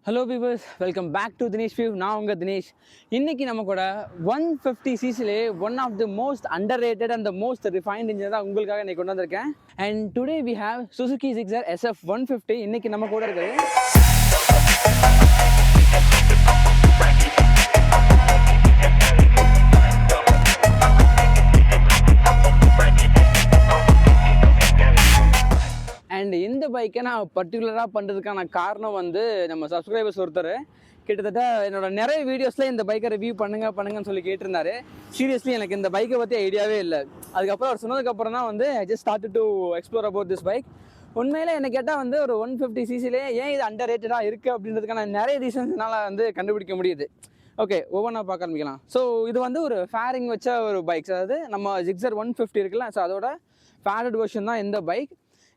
Hello peepers, welcome back to Dinesh view. நான் உங்கள் தினேஷ். இன்னைக்கு நம்ம கூட 150cc one of the most underrated and the most refined engine தான் உங்களுக்காக இன்னைக்கு கொண்டு வந்திருக்கேன். And today we have Suzuki Gixxer SF 150 இன்னைக்கு நம்ம கூட இருக்குது. அண்ட் இந்த பைக்கை நான் பர்டிகுலராக பண்ணுறதுக்கான காரணம் வந்து நம்ம சப்ஸ்கிரைபர்ஸ் ஒருத்தர் கிட்டத்தட்ட என்னோட நிறைய வீடியோஸில் இந்த பைக்கை ரிவ்யூ பண்ணுங்கன்னு சொல்லி கேட்டிருந்தாரு. சீரியஸ்லி எனக்கு இந்த பைக்கை பற்றி ஐடியாவே இல்லை. அதுக்கப்புறம் அவர் சொன்னதுக்கப்புறம் தான் வந்து I just start to explore about this bike. உண்மையிலே என்ன கேட்டால் வந்து ஒரு 150cc ஏன் இது அண்டர் ரேட்டடாக இருக்குது அப்படின்றதுக்கான நிறைய ரீசன்ஸ் என்னால் வந்து கண்டுபிடிக்க முடியுது. ஓகே, ஒவ்வொன்றா பார்க்க ஆரம்பிக்கலாம். ஸோ இது வந்து ஒரு ஃபேரிங் வச்ச ஒரு பைக்ஸ், அதாவது நம்ம ஜிக்ஸர் 150 இருக்குல்ல, ஸோ அதோட ஃபேரட் வெர்ஷன் தான் இந்த பைக்.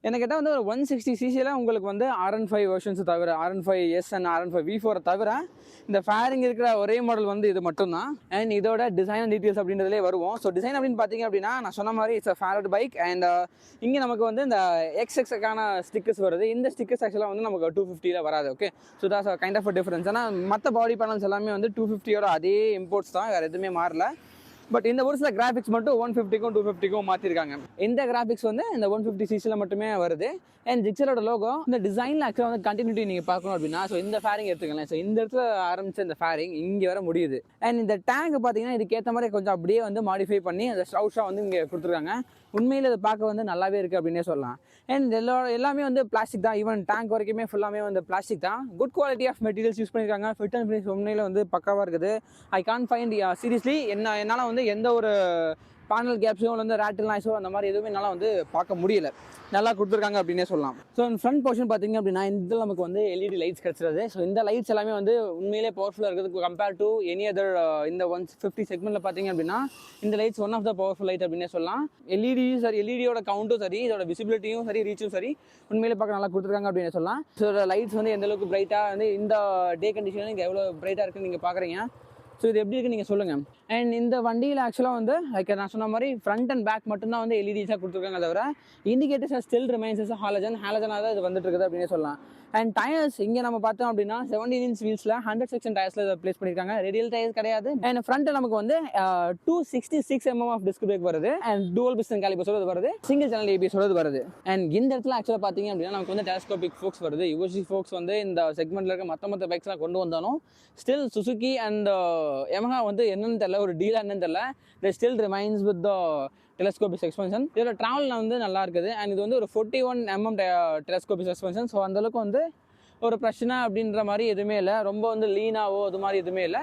என்ன கேட்டால் வந்து ஒரு 160cc உங்களுக்கு வந்து RN5 வெர்ஷன்ஸ் தவிர, RN5S அண்ட் RN5 V4 தவிர இந்த ஃபேரிங் இருக்கிற ஒரே மாடல் வந்து இது மட்டும்தான். அண்ட் இதோட டிசைன் அண்ட் டீட்டெயில்ஸ் அப்படின்றதுலே வருவோம். ஸோ டிசைன் அப்படின்னு பார்த்தீங்க அப்படின்னா, நான் சொன்ன மாதிரி இட்ஸ் ஃபேரட் பைக். அண்ட் இங்கே நமக்கு வந்து இந்த XXக்கான ஸ்டிக்கர்ஸ் வருது. இந்த ஸ்டிக்கர்ஸ் ஆக்சுவலாக வந்து நமக்கு 250 வராது. Okay, so that's kind of difference. ஆனால் மற்ற பாடி பேனல்ஸ் எல்லாமே வந்து 250 அதே இம்போர்ட்ஸ் தான், வேறு எதுவுமே மாறல. பட் இந்த ஒரு சில கிராஃபிக்ஸ் மட்டும் 150க்கும் 250க்கும் மாற்றிருக்காங்க. இந்த கிராஃபிக்ஸ் வந்து இந்த 150cc மட்டுமே வருது. அண்ட் ஜிக்ஸரோட லோகோ இந்த டிசைனில் ஆக்சுவலாக வந்து கண்டினியூட்டி நீங்கள் பார்க்கணும் அப்படின்னா, ஸோ இந்த ஃபேரிங் எடுத்துக்கலாம். ஸோ இந்த இடத்துல ஆரம்பிச்ச இந்த ஃபேரிங் இங்கே வர முடியுது. அண்ட் இந்த டேங்க் பார்த்தீங்கன்னா இதுக்கேற்ற மாதிரி கொஞ்சம் அப்படியே வந்து மாடிஃபை பண்ணி அந்த ஸ்ட்ரவுஷாக வந்து இங்கே கொடுத்துருக்காங்க. உண்மையில் அதை பார்க்க வந்து நல்லாவே இருக்குது அப்படின்னே சொல்லலாம். அண்ட் எல்லாமே வந்து பிளாஸ்டிக் தான். ஈவன் டேங்க் வரைக்குமே ஃபுல்லாமே வந்து பிளாஸ்டிக் தான். Good quality of materials use பண்ணியிருக்காங்க. ஃபிட் அண்ட் ஃபினிஷ் உண்மையில் வந்து பக்காவாக இருக்குது. ஐ கான் ஃபைண்ட் சீரியஸ்லி என்னால் வந்து எந்த ஒரு பேனல் கேப்ஸோ வந்து ரேட்டில் நாய்ஸோ அந்த மாதிரி எதுவுமே என்னால் வந்து பார்க்க முடியல. நல்லா கொடுத்துருக்காங்க அப்படின்னே சொல்லலாம். ஸோ ஃப்ரண்ட் போர்ஷன் பார்த்தீங்க அப்படின்னா இதில் நமக்கு வந்து LED லைட்ஸ் கிடச்சிருது. ஸோ இந்த லைட்ஸ் எல்லாமே வந்து உண்மையிலே பவர்ஃபுல்லாக இருக்குது கம்பேர் டு எனி அதர் இந்த 150 செக்மெண்ட்டில் பார்த்தீங்க அப்படின்னா இந்த lights one of the powerful light அப்படின்னே சொல்லலாம். எல்இடியோட கவுண்ட்டும் சரி, இதோட விசிபிலிட்டியும் சரி, ரீச்சும் சரி, உண்மையிலே பார்க்க நல்லா கொடுத்துருக்காங்க அப்படின்னு சொல்லலாம். ஸோ லைட்ஸ் வந்து எந்த அளவுக்கு பிரைட்டாக வந்து இந்த டே கண்டிஷனில் இங்கே எவ்வளோ பிரைட்டாக இருக்குன்னு நீங்கள் பார்க்குறீங்க. ஸோ இது எப்படி இருக்குது நீங்கள் சொல்லுங்கள். அண்ட் இந்த வண்டியில் ஆக்சுவலாக வந்து லைக் நான் சொன்ன மாதிரி ஃப்ரண்ட் அண்ட் பேக் மட்டும்தான் வந்து LEDஸாக கொடுத்துருக்காங்க. தவிர இண்டிகேட்டர்ஸ் ஸ்டில் ரிமைன்ஸ் ஹாலஜனாக தான் இது வந்துட்டு இருக்குது அப்படின்னு சொல்லலாம். அண்ட் டயர்ஸ் இங்கே நம்ம பார்த்தோம் அப்படின்னா 17 inch வீல்ஸில் 100 section டயர்ஸில் இதை ப்ளேஸ் பண்ணியிருக்காங்க. ரேடியல் டயர்ஸ் கிடையாது. அண்ட் ஃப்ரண்ட்டில் நமக்கு வந்து 266 mm ஆஃப் டிஸ்க் பிரேக் வருது. அண்ட் டூவல் பிஸ்டன் காலிபர்ஸோட வருது. சிங்கிள் சேனல் ABS வருது. அண்ட் இந்த இடத்துல ஆக்சுவலாக பார்த்தீங்க அப்படின்னா நமக்கு வந்து டெலஸ்கோபிக் ஃபோக்ஸ் வருது. யுவசி ஃபோக்ஸ் வந்து இந்த செக்மெண்ட்டில் இருக்க மற்ற பைக்ஸ்லாம் கொண்டு வந்தாலும் ஸ்டில் சுசுகி அண்ட் Yamaha வந்து என்னன்னு தெரியல, ஒரு டீலாக என்னன்னு தெரியல, they still remains with the telescopic suspension. இதோட ட்ராவல் வந்து நல்லா இருக்குது. அண்ட் இது வந்து ஒரு 41 mm telescopic suspension. ஸோ அந்தளவுக்கு வந்து ஒரு பிரச்சனை அப்படின்ற மாதிரி எதுவுமே இல்லை. ரொம்ப வந்து லீனாவோ அது மாதிரி எதுவுமே இல்லை.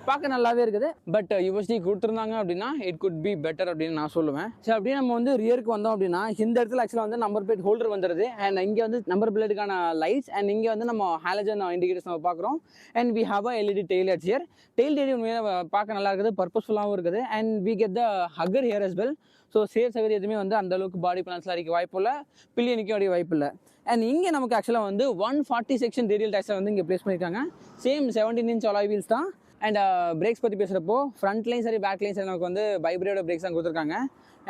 பார்க்க நல்லாவே இருக்குது. பட் யூஎஸ்டி கொடுத்துருந்தாங்க அப்படின்னா இட் குட் பி பெட்டர் அப்படின்னு நான் சொல்லுவேன். ஸோ அப்படியே நம்ம வந்து ரியருக்கு வந்தோம் அப்படின்னா இந்த இடத்துல ஆக்சுவலாக வந்து நம்பர் பிளேட் ஹோல்டர் வந்துடுது. அண்ட் இங்கே வந்து நம்பர் பிளேட்டுக்கான லைட்ஸ் அண்ட் இங்கே வந்து நம்ம ஹாலஜன் இண்டிகேட்டர்ஸ் நம்ம பார்க்குறோம். And we have LED tail lights here. Tail light உண்மையாக பார்க்க நல்லா இருக்குது, பர்பஸ்ஃபுல்லாகவும் இருக்குது. And we get the hugger here as well. So சகதி எதுவுமே வந்து அந்தளவுக்கு பாடி பிளான்ஸில் அடிக்க வாய்ப்பு இல்லை, பில்லியனுக்கும் அடிக்க வாய்ப்பு இல்லை. அண்ட் இங்கே நமக்கு ஆக்சுவலாக வந்து 140 section ரேடியல் டயர்ஸை வந்து இங்கே ப்ளேஸ் பண்ணியிருக்காங்க. சேம் 17 inch அலாய் வீல்ஸ் தான். அண்ட் பிரேக்ஸ் பற்றி பேசுகிறப்போ ஃப்ரண்ட்லேயும் சரி பேக்லேயும் சரி நமக்கு வந்து வைப்ரேட்டோட பிரேக்ஸ் தான் கொடுத்துருக்காங்க.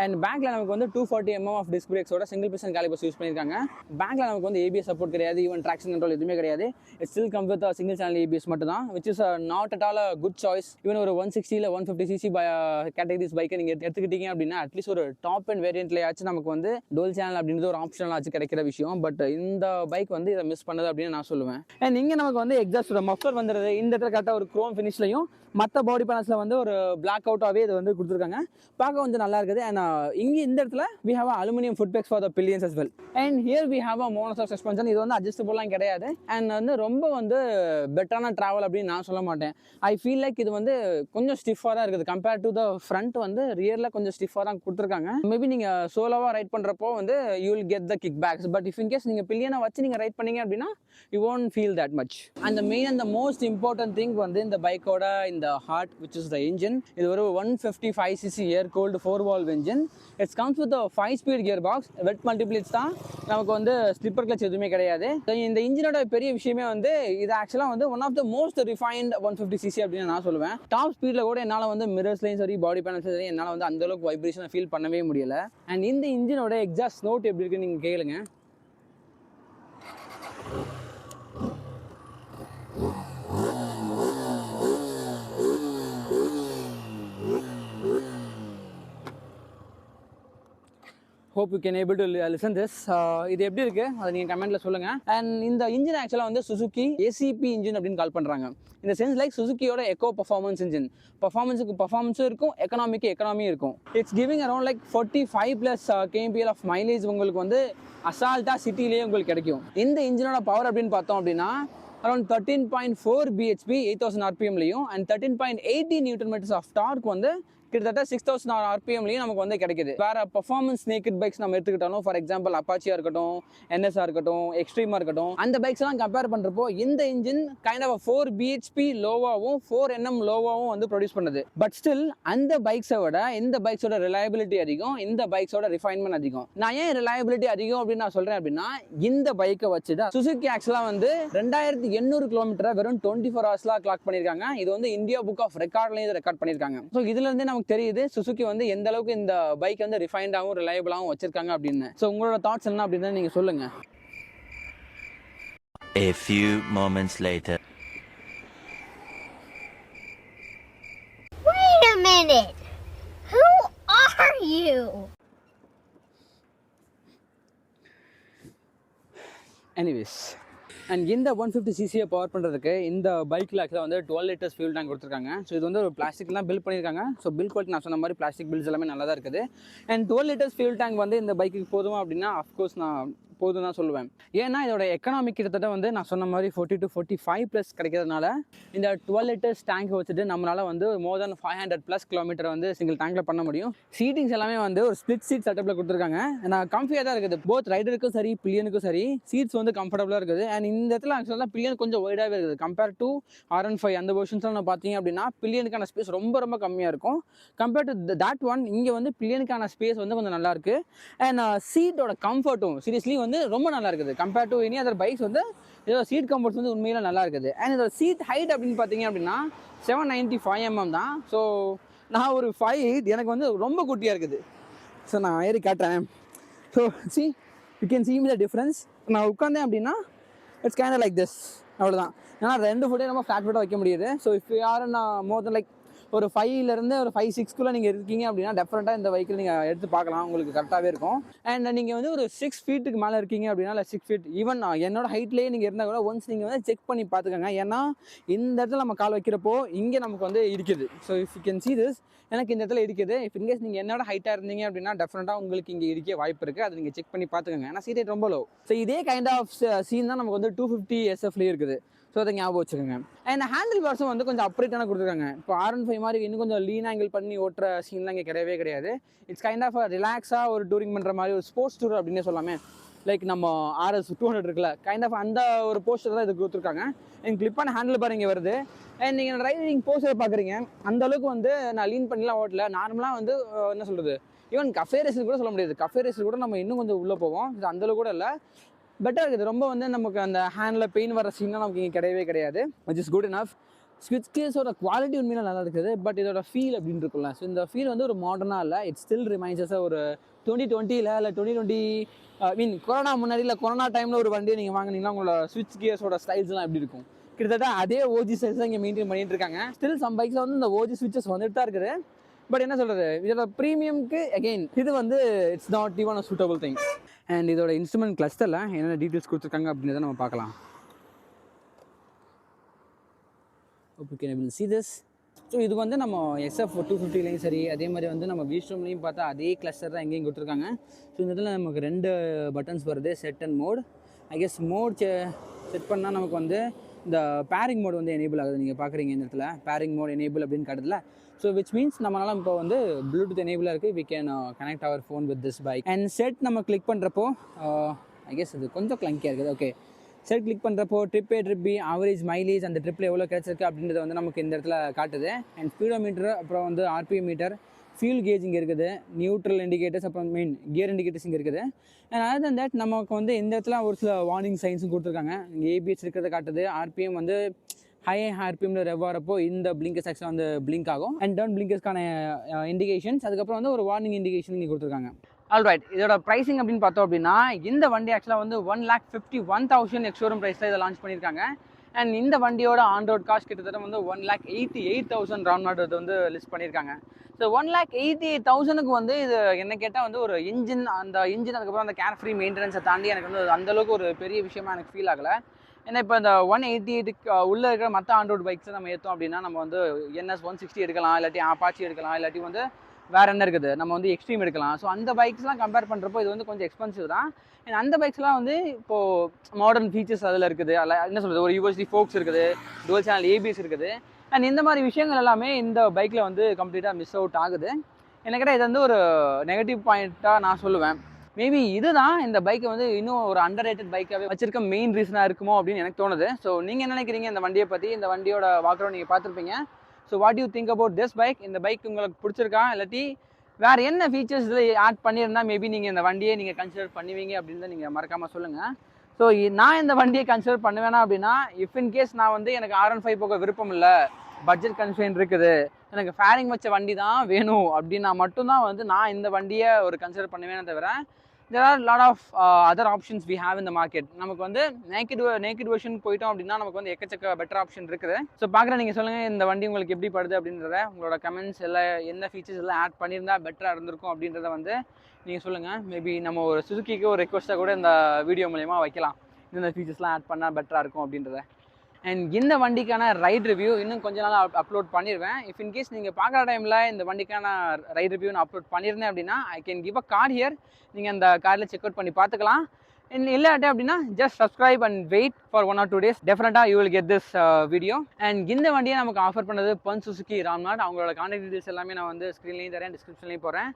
அண்ட் பேக்கில் நமக்கு வந்து 240 mm ஆஃப் டிஸ்க் பிரேக்ஸோட சிங்கிள் பிஸ்டன் காலிபர்ஸ் யூஸ் பண்ணியிருக்காங்க. பேக்கில் நமக்கு வந்து ABS சப்போர்ட் கிடையாது, ஈவன் ட்ராக்ஷன் கண்ட்ரோல் எதுவுமே கிடையாது. It's still come with single channel ABS மட்டும் தான், which is not at all a good choice. Even ஒரு 160 150cc கேட்டகரிஸ் பைக்கை நீங்கள் எடுத்துக்கிட்டீங்க அப்படின்னா அட்லீஸ்ட் ஒரு டாப் அண்ட் வேரியன்ட்லேயாச்சும் நமக்கு வந்து டோல் சேனல் அப்படின்றது ஒரு ஆப்ஷனல் ஆச்சு கிடைக்கிற விஷயம். பட் இந்த பைக் வந்து இதை மிஸ் பண்ணது அப்படின்னு நான் சொல்லுவேன். அண்ட் இங்கே நமக்கு வந்து எக்ஸாஸ்ட் மஃப்ளர் வந்துடுது. இந்த இடத்துல கரெக்டாக ஒரு க்ரோம் ஃபினிஷ்லையும் மற்ற பாடி பேனல்ஸில் வந்து ஒரு பிளாக் அவுட்டாகவே இது வந்து கொடுத்துருக்காங்க. பார்க்க வந்து நல்லா இருக்குது. அண்ட் இங்கே இந்த இடத்துல we have aluminium food packs for the billions as well. And here we have a monoshock suspension. இது வந்து அட்ஜஸ்டபுள்லாம் கிடையாது. அண்ட் வந்து ரொம்ப வந்து பெட்டரான ட்ராவல் அப்படின்னு நான் சொல்ல மாட்டேன். ஐ ஃபீல் லைக் இது வந்து கொஞ்சம் ஸ்டிஃபாக தான் இருக்குது கம்பேர் டு த ஃப்ரண்ட். வந்து ரியரில் கொஞ்சம் ஸ்டிஃபாக தான் கொடுத்துருக்காங்க. மேபி நீங்கள் சோலோவாக ரைட் பண்ணுறப்போ வந்து you will get the kick backs. But if in case நீங்கள் பில்லியனை வச்சு நீங்கள் ரைட் பண்ணீங்க அப்படின்னா you won't feel that much. And the main and the most important thing வந்து இந்த பைக்கோட இந்த heart which is the engine. இது ஒரு 155cc air cooled 4-valve engine. It's comes with 5-speed gear box. Wet multiplates தான், நமக்கு வந்து slipper clutch எதுவுமே கிடையாது. இந்த இன்ஜினோட பெரிய விஷயமே வந்து இது ஆக்சுவலாக வந்து one of the most refined 150cc அப்படின்னு நான் சொல்லுவேன். டாப் ஸ்பீடில் கூட என்னால் வந்து மிரர்ஸ்லையும் சரி பாடி பேனல்ஸ்லையும் சரி என்னால் வந்து அந்தளவுக்கு வைப்ரேஷனை ஃபீல் பண்ணவே முடியல. அண்ட் இந்த இன்ஜினோட எக்ஸாஸ்ட் நோட் எப்படி இருக்குன்னு நீங்கள் கேளுங்க. Hope you can able to listen this. இது எப்படி இருக்குது அதை நீங்கள் கமெண்ட்டில் சொல்லுங்கள். அண்ட் இந்த இன்ஜின் ஆக்சுவலாக வந்து சுசுகி ஏசிபி இன்ஜின் அப்படின்னு கால் பண்ணுறாங்க. இந்த சென்ஸ் லைக் சுசுக்கியோட எக்கோ பர்ஃபார்மன்ஸ் இன்ஜின். பர்ஃபார்மன்ஸும் இருக்கும், எக்கனாமியும் இருக்கும். It's giving around like 45+ kmpl of mileage உங்களுக்கு வந்து அசால்ட்டாக சிட்டிலேயே உங்களுக்கு கிடைக்கும். இந்த இன்ஜினோட பவர் அப்படின்னு பார்த்தோம் அப்படின்னா அரௌண்ட் 13.4 bhp 8000 rpmலையும் அண்ட் 13.80 Nm ஆஃப் டார்க் வந்து கிட்டத்தட்ட 6000 rpmலையும் நமக்கு வந்து கிடைக்குது. வேற பர்ஃபார்மன்ஸ் நேக்கட் பைக்ஸ் நம்ம எடுத்துக்கிட்டாலும், ஃபார் எக்ஸாம்பிள் அப்பாச்சியா இருக்கட்டும், என்எஸ்ஆர் இருக்கட்டும், எக்ஸ்ட்ரீமா இருக்கட்டும், அந்த பைக்ஸ் எல்லாம் கம்பேர் பண்றப்போ இந்த இன்ஜின் கைண்ட் ஆஃப் 4 bhp லோவாவும் 4 Nm லோவாவும் வந்து ப்ரொடியூஸ் பண்ணுது. பட் ஸ்டில் அந்த பைக்ஸை விட இந்த பைக்ஸோட ரிலையபிலிட்டி அதிகம், இந்த பைக்ஸோட ரிஃபைன்மெண்ட் அதிகம். நான் ஏன் ரிலையபிலிட்டி அதிகம் அப்படின்னு நான் சொல்றேன் அப்படின்னா, இந்த பைக்கை வச்சுதான் சுசுகி ஆக்சுவலா வந்து 2800 கிலோமீட்டரை வெறும் 24 ஹவர்ஸ்ல கிளாக் பண்ணிருக்காங்க. இது வந்து இந்தியா புக் ஆஃப் ரெக்கார்ட்லயும் ரெக்கார்ட் பண்ணிருக்காங்க. ஸோ இதுல இருந்தே நமக்கு தெரியுது சுசுகி வந்து எந்த அளவுக்கு இந்த பைக் வந்து ரிஃபைண்டாவும் ரிலையபிளாவும் வச்சிருக்காங்க அப்படின்னு. ஸோ உங்களோட தாட்ஸ் என்ன அப்படின்னு நீங்க சொல்லுங்க. A few moments later. Wait a minute. Who are you? Anyways, and இந்த 150cc பவர் பண்ணுறதுக்கு இந்த பைக்கில் ஆக்சுவலாக வந்து 12 liters ஃபியூல் டேங்க் கொடுத்துருக்காங்க. ஸோ இது வந்து ஒரு பிளாஸ்டிக்லாம் பில்ட் பண்ணியிருக்காங்க. ஸோ பில் குவாலிட்டி நான் சொன்ன மாதிரி பிளாஸ்டிக் பில்ஸ் எல்லாமே நல்லா தான் இருக்குது. அண்ட் 12 liters ஃபியூல் டேங்க் வந்து இந்த பைக்குக்கு போதுமா அப்படின்னா அஃப்கோர்ஸ் நான் போதும் தான் சொல்லுவேன். ஏன்னா இதோட எக்கனாமிக் கிட்டத்தட்ட வந்து நான் சொன்ன மாதிரி 40 to 45+ கிடைக்கிறதுனால இந்த 12 liters டேங்க் வச்சுட்டு நம்மளால வந்து மோர் தென் 500+ கிலோமீட்டர் வந்து சிங்கிள் டேங்க்ல பண்ண முடியும். சீட்டிங்ஸ் எல்லாமே வந்து ஒரு ஸ்பிளிட் சீட் செட்டப்ல கொடுத்துருக்காங்க. நான் கம்ஃபியாக தான் இருக்குது. போத் ரைடருக்கும் சரி பில்லியனுக்கும் சரி சீட்ஸ் வந்து கம்ஃபர்டபுளாக இருக்குது. அண்ட் இந்த இடத்துல ஆக்சுவலாக பில்லியன் கொஞ்சம் வைடாகவே இருக்குது கம்பேர் டு R15 அந்த வெர்ஷன்ஸ்லாம் நான் பார்த்தீங்க அப்படின்னா பில்லியனுக்கான ஸ்பேஸ் ரொம்ப ரொம்ப கம்மியாக இருக்கும். கம்பேர் டு தட் ஒன் இங்கே வந்து பில்லியனுக்கான ஸ்பேஸ் வந்து கொஞ்சம் நல்லா இருக்கு. அண்ட் சீட்டோட கம்ஃபர்ட்டும் சீரியஸ்லி வந்து ரொம்ப நல்லா இருக்குது. Compare to any other bikes வந்து இதோட சீட் கம்ஃபர்ட்ஸ் வந்து உண்மையில நல்லா இருக்குது. அண்ட் இதோட சீட் ஹைட் அப்படின்னு பார்த்தீங்க அப்படின்னா 795 mm தான். ஸோ நான் ஒரு 5'8", எனக்கு வந்து ரொம்ப குட்டியாக இருக்குது. ஸோ நான் ஏறி காட்டுறேன். So C you can see me the difference. நான் உட்காந்தேன் அப்படின்னா இட்ஸ் கைண்ட் லைக் திஸ், அவ்வளோதான். ஏன்னா 2 ஃபுட்டே நம்ம ஃப்ளாட் ஃபுட்டாக வைக்க முடியுது. ஸோ இஃப் யாரும் நான் மோர் தென் லைக் ஒரு 5லேருந்து ஒரு 5-6 நீங்கள் இருக்கீங்க அப்படின்னா டெஃபினட்டாக இந்த வெஹிக்கிள் நீங்கள் எடுத்து பார்க்கலாம், உங்களுக்கு கரெக்டாகவே இருக்கும். அண்ட் நீங்கள் வந்து ஒரு 6 feet மேலே இருக்கீங்க அப்படின்னா இல்லை 6 feet ஈவன் என்னோட ஹைட்லேயே நீங்கள் இருந்தால் கூட ஒன்ஸ் நீங்கள் வந்து செக் பண்ணி பார்த்துக்கோங்க. ஏன்னா இந்த இடத்துல நம்ம கால் வைக்கிறப்போ இங்கே நமக்கு வந்து இருக்குது. So if you can see this, எனக்கு இந்த இடத்துல இருக்குது. இஃப் இன்கேஸ் நீங்கள் என்னோட ஹைட்டாக இருந்தீங்க அப்படின்னா டெஃபினட்டாக உங்களுக்கு இங்கே இருக்க வாய்ப்பு இருக்குது. அதை நீங்கள் செக் பண்ணி பார்த்துக்கோங்க. ஏன்னா சீட் ரொம்ப லோ. ஸோ இதே கைண்ட் ஆஃப் சீன் தான் நமக்கு வந்து 250 SFலேயே இருக்குது. ஸோ அதை ஞாபகம் வச்சுக்கோங்க. அண்ட் ஹேண்டில் பார்ஸும் வந்து கொஞ்சம் அப்ரேட்டான கொடுத்துருக்காங்க. இப்போ R15 மாதிரி இன்னும் கொஞ்சம் லீன் ஆங்கிள் பண்ணி ஓட்டுற சீன்லாம் இங்கே கிடையவே கிடையாது. இட்ஸ் கைண்ட் ஆஃப் ரிலாக்ஸாக ஒரு டூரிங் பண்ணுற மாதிரி ஒரு ஸ்போர்ட்ஸ் டூர் அப்படின்னே சொல்லாமே. லைக் நம்ம RS 200 இருக்குல்ல, கைண்ட் ஆஃப் அந்த ஒரு போஸ்டர் தான் இது கொடுத்துருக்காங்க. என் கிளிப்பான ஹேண்டில் பார் இங்கே வருது. அண்ட் நீங்கள் ரைடிங் போஸ்டர் பார்க்குறீங்க, அந்த அளவுக்கு வந்து நான் லீன் பண்ணிலாம் ஓட்டல. நார்மலாக வந்து என்ன சொல்கிறது, ஈவன் கஃபே ரேஸில் கூட சொல்ல முடியாது. கஃபே ரேஸில் கூட நம்ம இன்னும் கொஞ்சம் உள்ளே போவோம். இது அந்தளவு கூட இல்லை, பெட்டர் இருக்குது. ரொம்ப வந்து நமக்கு அந்த ஹேண்டில் பெயின் வர சீன்லாம் நமக்கு இங்கே கிடையவே கிடையாது. Which is good enough. ஸ்விட்ச் கேஸோட குவாலிட்டி உண்மையில நல்லா இருக்குது. பட் இதோட ஃபீல் அப்படின்னு இருக்குல்ல, ஸோ இந்த ஃபீல் வந்து ஒரு மாடர்னாக இல்லை. இட்ஸ் ஸ்டில் ரிமைன்ஸஸ் ஒரு 2020 இல்லை 2020 மீன் கொரோனா முன்னாடி இல்லை கொரோனா டைமில் ஒரு வண்டியை நீங்கள் வாங்கினீங்கன்னா உங்களோட ஸ்விட்ச் கியர்ஸோட ஸ்டைல்ஸ்லாம் எப்படி இருக்கும், கிட்டத்தட்ட அதே ஓஜி ஸ்டைல்ஸ் தான் இங்கே மெயின்டைன் பண்ணிட்டு இருக்காங்க. ஸ்டில் சம் பைக்ஸில் வந்து இந்த ஓஜி ஸ்விட்சஸ் வந்துட்டு தான் இருக்குது. பட் என்ன சொல்கிறது, இதோட ப்ரீமியம்க்கு அகெயின் இது வந்து it's not even a suitable thing. And இதோட இன்ஸ்ட்ருமெண்ட் கிளஸ்டரில் என்னென்ன டீட்டெயில்ஸ் கொடுத்துருக்காங்க அப்படின்றத நம்ம பார்க்கலாம். Okay, will see this. So இது வந்து நம்ம SF 250லையும் சரி, அதே மாதிரி வந்து நம்ம V-Streamலையும் பார்த்தா அதே கிளஸ்டர் தான் எங்கேயும் கொடுத்துருக்காங்க. ஸோ இந்த இதில் நமக்கு 2 பட்டன்ஸ் வருது, set and mode. I guess mode set பண்ணால் நமக்கு வந்து இந்த பேரிங் மோட் வந்து எனேபிள் ஆகுது. நீங்கள் பார்க்குறீங்க இந்த இடத்துல பேரிங் மோட் எனேபிள் அப்படின்னு காட்டுதுல. ஸோ விச் மீன்ஸ் நம்மளால இப்போ வந்து ப்ளூடூத் எனேபிளாக இருக்குது. We can connect our phone with this bike. And set நம்ம கிளிக் பண்ணுறப்போ ஐ கெஸ் இது கொஞ்சம் கிளங்கியாக இருக்குது. ஓகே, செட் கிளிக் பண்ணுறப்போ ட்ரிப் பி ஆவரேஜ் மைலேஜ் அந்த ட்ரிப்பில் எவ்வளோ கிடச்சிருக்கு அப்படின்றத வந்து நமக்கு இந்த இடத்துல காட்டுது. அண்ட் ஸ்பீடோமீட்டர், அப்புறம் வந்து RPM மீட்டர், ஃபியூல் கேஜ் இங்கே இருக்குது, நியூட்ரல் இண்டிகேட்டர்ஸ், அப்புறம் மெயின் கியர் இண்டிகேட்டர்ஸ் இங்கே இருக்குது. அண்ட் அதர் தன் தட் நமக்கு வந்து இந்த இடத்துல ஒரு சில வார்னிங் சைன்ஸும் கொடுத்துருக்காங்க. இங்கே ABS இருக்கிறத காட்டுது. RPM வந்து ஹை RPMல ரெவ் ஆகிறப்போ இந்த பிளிங்கர்ஸ் ஆக்சுவலாக வந்து பிளிங்க் ஆகும். அண்ட் டவுன் பிளிங்கர்ஸ்க்கான இண்டிகேஷன்ஸ், அதுக்கப்புறம் வந்து ஒரு வார்னிங் இண்டிகேஷன் இங்கே கொடுத்துருக்காங்க. ஆல்ரைட், இதோட ப்ரைஸிங் அப்படின்னு பார்த்தோம் அப்படின்னா இந்த வண்டி ஆக்சுவலாக வந்து 1,51,000 எக்ஸ்ஷோரூம் ப்ரைஸில் இதை லான்ச் பண்ணியிருக்காங்க. அண்ட் இந்த வண்டியோட ஆன் ரோட் காஸ்ட் கிட்டத்தட்ட வந்து 1,88,000 ரவுண்ட் இது வந்து லிஸ்ட் பண்ணியிருக்காங்க. ஸோ 1,88,000க்கு வந்து இது என்ன கேட்டால் வந்து ஒரு இன்ஜின் அதுக்கப்புறம் அந்த கேர் ஃப்ரீ மெயின்டெனன்ஸை தாண்டி எனக்கு வந்து அந்தளவுக்கு ஒரு பெரிய விஷயமா எனக்கு ஃபீல் ஆகலை. ஏன்னா இப்போ இந்த 188க்கு உள்ளே இருக்கிற மற்ற ஆன் ரோட் பைக்ஸை நம்ம ஏற்றோம் அப்படின்னா நம்ம வந்து NS 160 எடுக்கலாம், இல்லாட்டி ஆப்பாச்சி எடுக்கலாம், இல்லாட்டி வந்து வேறு என்ன இருக்குது நம்ம வந்து எக்ஸ்ட்ரீம் எடுக்கலாம். ஸோ அந்த பைக்ஸ்லாம் கம்பேர் பண்ணுறப்போ இது வந்து கொஞ்சம் எக்ஸ்பென்சிவ் தான். ஏன்னா அந்த பைக்ஸ்லாம் வந்து இப்போது மாடர்ன் ஃபீச்சர்ஸ் அதில் இருக்குது. அதில் என்ன சொல்கிறது, ஒரு யூஎஸ்டி ஃபோக்ஸ் இருக்குது, டுவல் சேனல் ABS இருக்குது. அண்ட் இந்த மாதிரி விஷயங்கள் எல்லாமே இந்த பைக்கில் வந்து கம்ப்ளீட்டாக மிஸ் அவுட் ஆகுது. எனக்கு இது வந்து ஒரு நெகட்டிவ் பாயிண்ட்டாக நான் சொல்லுவேன். மேபி இதுதான் இந்த பைக்கை வந்து இன்னும் ஒரு அண்டர் ரேட்டட் பைக்காகவே வச்சிருக்க மெயின் ரீசனாக இருக்குமோ அப்படின்னு எனக்கு தோணுது. ஸோ நீங்கள் என்ன நினைக்கிறீங்க இந்த வண்டியை பற்றி? இந்த வண்டியோட வாக்கரவுண்ட் நீங்கள் பார்த்துருப்பீங்க. So what you think about this bike? இந்த பைக் உங்களுக்கு பிடிச்சிருக்கா, இல்லாட்டி வேறு என்ன ஃபீச்சர்ஸ் இதில் ஆட் பண்ணியிருந்தால் மேபி நீங்கள் இந்த வண்டியை நீங்கள் கன்சிடர் பண்ணுவீங்க அப்படின்னு தான் நீங்கள் மறக்காமல் சொல்லுங்கள். ஸோ நான் இந்த வண்டியை கன்சிடர் பண்ணுவேனா அப்படின்னா, இஃப் இன் கேஸ் நான் வந்து எனக்கு R15 போக விருப்பம் இல்லை, பட்ஜெட் கன்ஸ்ட்ரெயின்ட் இருக்குது, எனக்கு ஃபேரிங் வச்ச வண்டி தான் வேணும் அப்படின்னா மட்டும்தான் வந்து நான் இந்த வண்டியை ஒரு கன்சிடர் பண்ணுவேனே தவிர, there are lot of other options we have in the market. நமக்கு வந்து நேக்கட் வெர்ஷன் போயிட்டோம் அப்படின்னா நமக்கு வந்து எக்கச்சக்க பெட்டர் ஆப்ஷன் இருக்குது. ஸோ பார்க்குறேன், நீங்கள் சொல்லுங்கள் இந்த வண்டி உங்களுக்கு எப்படி படுது அப்படின்றத, உங்களோட கமெண்ட்ஸ் எல்லாம் என்ன ஃபீச்சர்ஸ் எல்லாம் ஆட் பண்ணியிருந்தா பெட்டராக இருந்திருக்கும் அப்படின்றத வந்து நீங்கள் சொல்லுங்கள். மேபி நம்ம ஒரு சுசுக்கிக்கு ஒரு ரெக்வஸ்ட்டாக கூட இந்த வீடியோ மூலயமா வைக்கலாம், இந்த ஃபீச்சர்ஸ்லாம் ஆட் பண்ணால் பெட்டராக இருக்கும் அப்படின்றத. அண்ட் இந்த வண்டிக்கான ரைட் ரிவ்யூ இன்னும் கொஞ்ச நாள் அப்லோட் பண்ணிடுவேன். இஃப் இன்கேஸ் நீங்கள் பார்க்குற டைமில் இந்த வண்டிக்கான ரைட் ரிவ்யூ நான் அப்லோட் பண்ணியிருந்தேன் அப்படின்னா, I can give a card here. நீங்கள் அந்த காரில் செக் அவுட் பண்ணி பார்த்துக்கலாம். இல்லாட்டி அப்படின்னா just subscribe and wait for 1 or 2 days. டெஃபினட்டாக you will get this video. அண்ட் இந்த வண்டியை நமக்கு ஆஃபர் பண்ணது பன் சுசுகி ராம்நாத். அவங்களோட கான்டாக்ட் டீடைல்ஸ் எல்லாமே நான் வந்து ஸ்க்ரீன்லேயும் தரேன், டிஸ்கிரிப்ஷன்லேயும் போகிறேன்.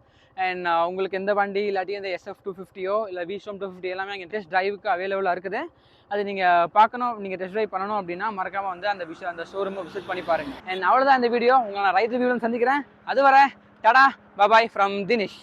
அண்ட் உங்களுக்கு எந்த வண்டி இல்லாட்டி இந்த SF 250 இல்லை V-Storm 250 எல்லாமே அங்கே டெஸ்ட் ட்ரைவுக்கு அவைலபிளாக இருக்குது. அது நீங்கள் பார்க்கணும், நீங்கள் டெஸ்ட் ட்ரைவ் பண்ணணும் அப்படின்னா மறக்காமல் வந்து அந்த ஷோரூமை விசிட் பண்ணி பாருங்கள். அண்ட் அவ்வளோதான் இந்த வீடியோ. உங்களை நான் ரைட் ரிவ்யூவில் சந்திக்கிறேன். அது வரை டாடா பாய் ஃப்ரம் தினேஷ்.